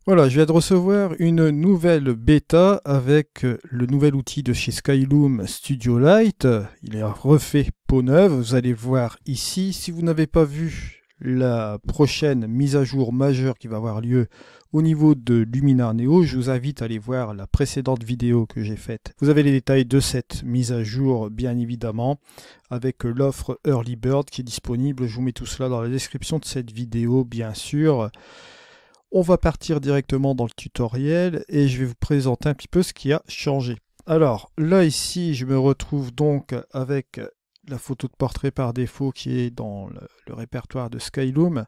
Voilà, je viens de recevoir une nouvelle bêta avec le nouvel outil de chez Skyloom Studio Light. Il est refait peau neuve, vous allez voir ici. Si vous n'avez pas vu la prochaine mise à jour majeure qui va avoir lieu au niveau de Luminar Neo, je vous invite à aller voir la précédente vidéo que j'ai faite. Vous avez les détails de cette mise à jour, bien évidemment, avec l'offre Early Bird qui est disponible. Je vous mets tout cela dans la description de cette vidéo, bien sûr. On va partir directement dans le tutoriel et je vais vous présenter un petit peu ce qui a changé. Alors là ici je me retrouve donc avec la photo de portrait par défaut qui est dans le répertoire de Skyloom.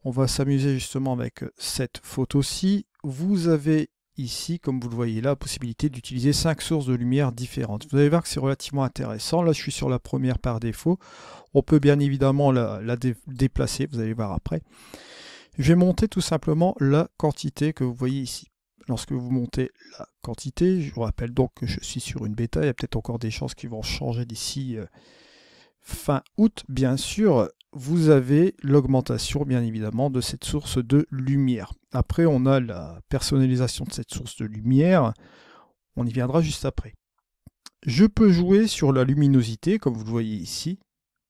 On va s'amuser justement avec cette photo-ci. Vous avez ici, comme vous le voyez là, la possibilité d'utiliser 5 sources de lumière différentes. Vous allez voir que c'est relativement intéressant. Là je suis sur la première par défaut. On peut bien évidemment la déplacer, vous allez voir après. Je vais monter tout simplement la quantité que vous voyez ici. Lorsque vous montez la quantité, je vous rappelle donc que je suis sur une bêta, il y a peut-être encore des chances qui vont changer d'ici fin août, bien sûr. Vous avez l'augmentation, bien évidemment, de cette source de lumière. Après, on a la personnalisation de cette source de lumière. On y viendra juste après. Je peux jouer sur la luminosité, comme vous le voyez ici.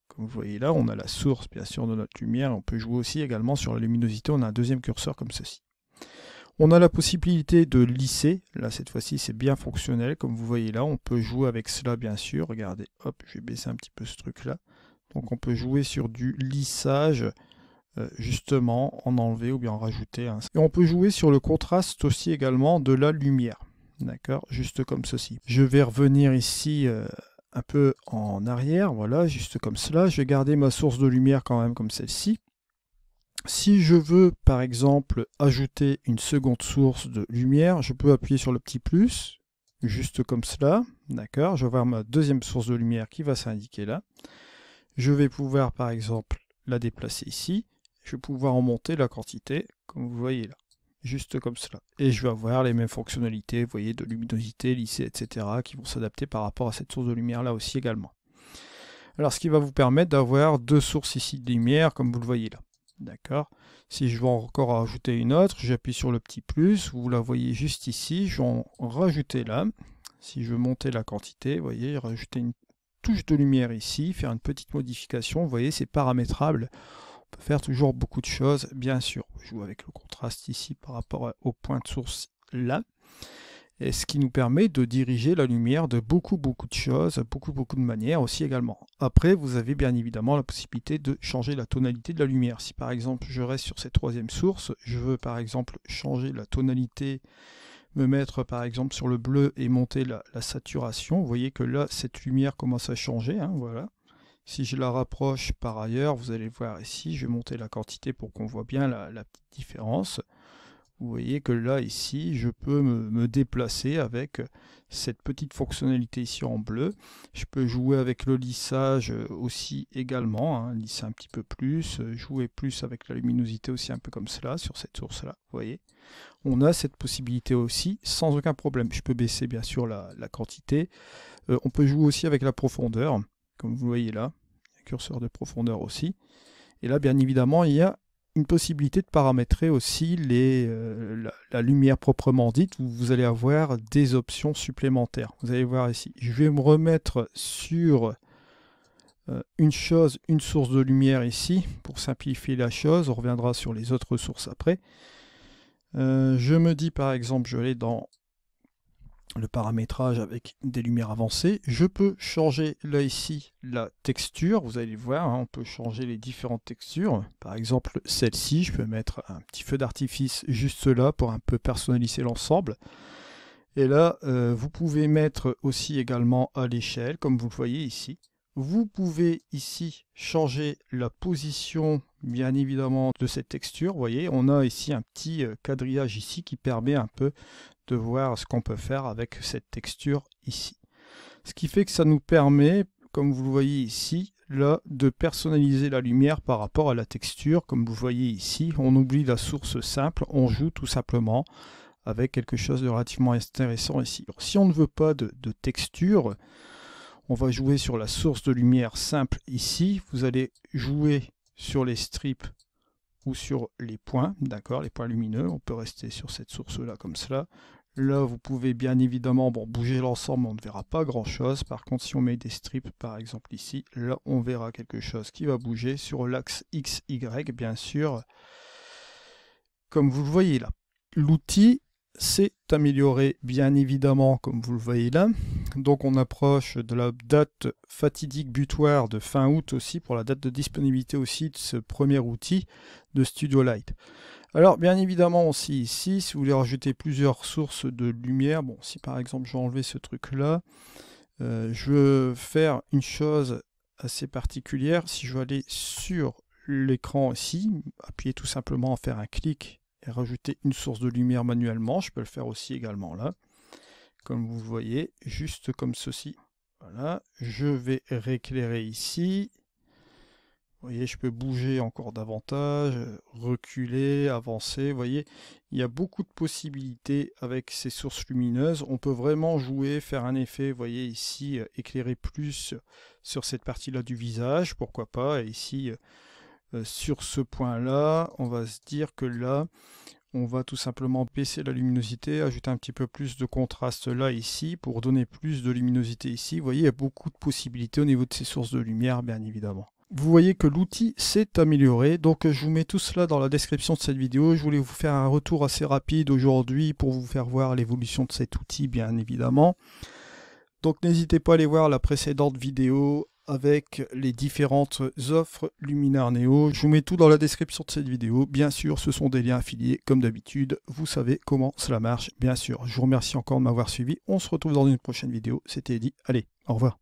Comme vous voyez là, on a la source bien sûr de notre lumière. On peut jouer aussi également sur la luminosité. On a un deuxième curseur comme ceci. On a la possibilité de lisser. Là, cette fois-ci, c'est bien fonctionnel. Comme vous voyez là, on peut jouer avec cela bien sûr. Regardez, hop, je vais baisser un petit peu ce truc-là. Donc on peut jouer sur du lissage, justement, en enlever ou bien en rajouter. Et on peut jouer sur le contraste aussi également de la lumière. D'accord, juste comme ceci. Je vais revenir ici un peu en arrière, voilà, juste comme cela. Je vais garder ma source de lumière quand même comme celle-ci. Si je veux, par exemple, ajouter une seconde source de lumière, je peux appuyer sur le petit plus, juste comme cela, d'accord. Je vais avoir ma deuxième source de lumière qui va s'indiquer là. Je vais pouvoir, par exemple, la déplacer ici. Je vais pouvoir en monter la quantité, comme vous voyez là. Juste comme cela. Et je vais avoir les mêmes fonctionnalités, vous voyez, de luminosité, lissé, etc., qui vont s'adapter par rapport à cette source de lumière là aussi également. Alors ce qui va vous permettre d'avoir deux sources ici de lumière, comme vous le voyez là. D'accord. Si je veux encore rajouter une autre, j'appuie sur le petit plus, vous la voyez juste ici, je vais en rajouter là. Si je veux monter la quantité, vous voyez, rajouter une touche de lumière ici, faire une petite modification, vous voyez, c'est paramétrable. On peut faire toujours beaucoup de choses, bien sûr. Je joue avec le contraste ici par rapport au point de source là. Et ce qui nous permet de diriger la lumière de beaucoup de choses, beaucoup de manières aussi également. Après, vous avez bien évidemment la possibilité de changer la tonalité de la lumière. Si par exemple je reste sur cette troisième source, je veux par exemple changer la tonalité, me mettre par exemple sur le bleu et monter la saturation, vous voyez que là cette lumière commence à changer, hein, voilà. Si je la rapproche par ailleurs, vous allez voir ici, je vais monter la quantité pour qu'on voit bien la petite différence. Vous voyez que là, ici, je peux me déplacer avec cette petite fonctionnalité ici en bleu. Je peux jouer avec le lissage aussi également, hein, lisser un petit peu plus, jouer plus avec la luminosité aussi un peu comme cela, sur cette source-là, vous voyez. On a cette possibilité aussi sans aucun problème. Je peux baisser bien sûr la quantité. On peut jouer aussi avec la profondeur, comme vous voyez là, curseur de profondeur aussi. Et là, bien évidemment, il y a une possibilité de paramétrer aussi la lumière proprement dite. Vous allez avoir des options supplémentaires. Vous allez voir ici. Je vais me remettre sur une source de lumière ici, pour simplifier la chose. On reviendra sur les autres sources après. Je me dis par exemple, je vais aller dans le paramétrage avec des lumières avancées. Je peux changer là ici la texture, vous allez voir, hein, on peut changer les différentes textures. Par exemple celle-ci, je peux mettre un petit feu d'artifice juste là pour un peu personnaliser l'ensemble. Et là, vous pouvez mettre aussi également à l'échelle, comme vous le voyez ici. Vous pouvez ici changer la position, bien évidemment, de cette texture. Vous voyez, on a ici un petit quadrillage ici qui permet un peu de voir ce qu'on peut faire avec cette texture ici. Ce qui fait que ça nous permet, comme vous le voyez ici, là, de personnaliser la lumière par rapport à la texture. Comme vous voyez ici, on oublie la source simple, on joue tout simplement avec quelque chose de relativement intéressant ici. Alors, si on ne veut pas de texture, on va jouer sur la source de lumière simple ici. Vous allez jouer sur les strips ou sur les points, d'accord, les points lumineux. On peut rester sur cette source-là comme cela. Là, vous pouvez bien évidemment bouger l'ensemble, on ne verra pas grand-chose. Par contre, si on met des strips, par exemple ici, là, on verra quelque chose qui va bouger sur l'axe X, Y, bien sûr, comme vous le voyez là. L'outil s'est amélioré, bien évidemment, comme vous le voyez là. Donc, on approche de la date fatidique butoir de fin août aussi, pour la date de disponibilité aussi de ce premier outil de Studio Light. Alors, bien évidemment, aussi ici, si vous voulez rajouter plusieurs sources de lumière, bon, si par exemple, je vais enlever ce truc-là, je veux faire une chose assez particulière. Si je veux aller sur l'écran ici, appuyer tout simplement, faire un clic et rajouter une source de lumière manuellement, je peux le faire aussi également là, comme vous voyez, juste comme ceci. Voilà, je vais rééclairer ici. Vous voyez, je peux bouger encore davantage, reculer, avancer. Vous voyez, il y a beaucoup de possibilités avec ces sources lumineuses. On peut vraiment jouer, faire un effet. Vous voyez ici, éclairer plus sur cette partie-là du visage, pourquoi pas. Et ici, sur ce point-là, on va se dire que là, on va tout simplement baisser la luminosité, ajouter un petit peu plus de contraste là, ici, pour donner plus de luminosité ici. Vous voyez, il y a beaucoup de possibilités au niveau de ces sources de lumière, bien évidemment. Vous voyez que l'outil s'est amélioré, donc je vous mets tout cela dans la description de cette vidéo. Je voulais vous faire un retour assez rapide aujourd'hui pour vous faire voir l'évolution de cet outil, bien évidemment. Donc n'hésitez pas à aller voir la précédente vidéo avec les différentes offres Luminar Neo. Je vous mets tout dans la description de cette vidéo. Bien sûr, ce sont des liens affiliés, comme d'habitude. Vous savez comment cela marche, bien sûr. Je vous remercie encore de m'avoir suivi. On se retrouve dans une prochaine vidéo. C'était Eddy. Allez, au revoir.